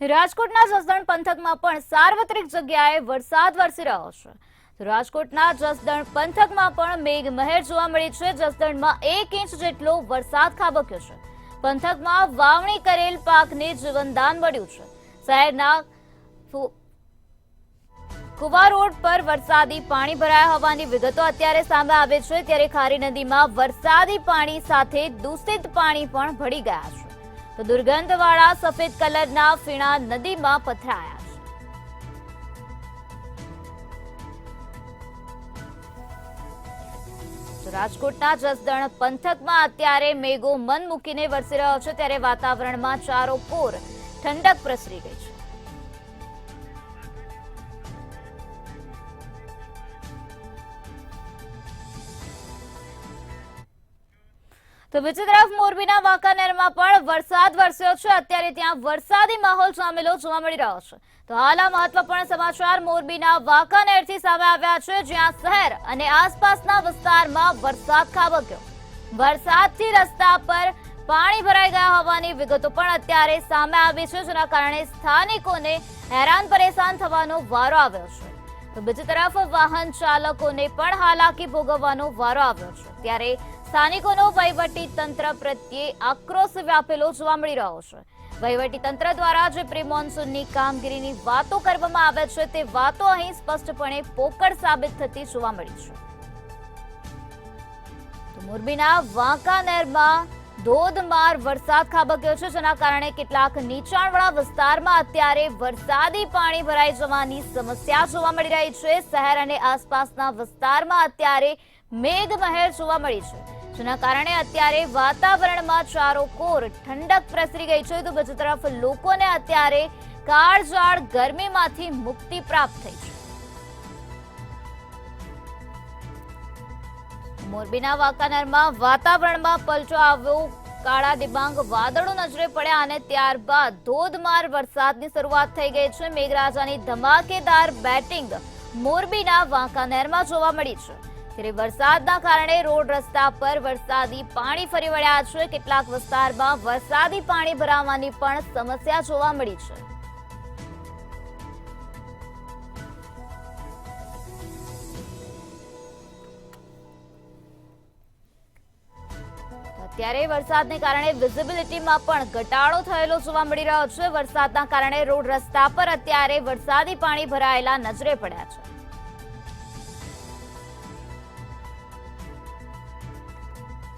રાજકોટના જસદણ પંથકમાં પણ સાર્વત્રિક જગ્યાએ વરસાદ વરસી રહ્યો છે. રાજકોટના જસદણ પંથકમાં પણ મેઘમહેર જોવા મળી છે. જસદણમાં 1 ઇંચ જેટલો વરસાદ ખાબક્યો છે. પંથકમાં વાવણી કરેલ પાકને જીવનદાન મળ્યું છે. શહેરના કુવા રોડ પર વરસાદી પાણી ભરાયા હોવાની વિગતો અત્યારે સામે આવે છે. ત્યારે ખારી નદીમાં વરસાદી પાણી સાથે દૂષિત પાણી પણ ભળી ગયા છે. તો દુર્ગંધવાળા સફેદ કલરના ફીણા નદીમાં પથરાયા છે. રાજકોટના જસદણ પંથકમાં અત્યારે મેઘો મન મૂકીને વરસી રહ્યો છે. ત્યારે વાતાવરણમાં ચારોકોર ઠંડક પ્રસરી ગઈ છે. તો બીજી તરફ મોરબીના વાંકાનેરમાં પણ વરસાદ વરસ્યો છે. અત્યારે ત્યાં વરસાદી માહોલ જામેલો જોવા મળી રહ્યો છે. તો હાલ આ મહત્વપૂર્ણ સમાચાર મોરબીના વાંકાનેરથી સામે આવ્યા છે, જ્યાં શહેર અને આસપાસના વિસ્તારમાં વરસાદ ખાબક્યો. વરસાદથી રસ્તા પર પાણી ભરાઈ ગયા હોવાની વિગતો પણ અત્યારે સામે આવી છે, જેના કારણે સ્થાનિકોને હેરાન પરેશાન થવાનો વારો આવ્યો છે. તો બીજી તરફ વાહન ચાલકોને પણ હાલાકી ભોગવવાનો વારો આવ્યો છે. ત્યારે સ્થાનિકોનો વહીવટી તંત્ર પ્રત્યે આક્રોશ વ્યાપેલો જોવા મળી રહ્યો છે. વહીવટી તંત્ર દ્વારા જે પ્રી મોન્સૂનની કામગીરીની વાતો કરવામાં આવે છે, તે વાતો અહીં સ્પષ્ટપણે પોકળ સાબિત થતી જોવા મળી છે. તો મોરબીના વાંકાનેરમાં ધોધમાર વરસાદ ખાબક્યો છે, જેના કારણે કેટલાક નીચાણવાળા વિસ્તારમાં અત્યારે વરસાદી પાણી ભરાઈ જવાની સમસ્યા જોવા મળી રહી છે. શહેર અને આસપાસના વિસ્તારમાં અત્યારે મેઘમહેર જોવા મળી છે, જેના કારણે અત્યારે વાતાવરણમાં ચારોકોર ઠંડક પ્રસરી ગઈ છે. તો બીજી તરફ લોકોને અત્યારે કાળઝાળ ગરમીમાંથી મુક્તિ પ્રાપ્ત થઈ છે. મોરબીના વાંકાનેરમાં વાતાવરણમાં પલટો આવ્યો. કાળા ડિબાંગ વાદળો નજરે પડ્યા અને ત્યારબાદ ધોધમાર વરસાદની શરૂઆત થઈ ગઈ છે. મેઘરાજાની ધમાકેદાર બેટિંગ મોરબીના વાંકાનેરમાં જોવા મળી છે. ત્યારે વરસાદના કારણે રોડ રસ્તા પર વરસાદી પાણી ફરી વળ્યા છે. કેટલાક વિસ્તારમાં વરસાદી પાણી ભરાવાની પણ સમસ્યા જોવા મળી છે. અત્યારે વરસાદને કારણે વિઝિબિલિટીમાં પણ ઘટાડો થયેલો જોવા મળી રહ્યો છે. વરસાદના કારણે રોડ રસ્તા પર અત્યારે વરસાદી પાણી ભરાયેલા નજરે પડ્યા છે.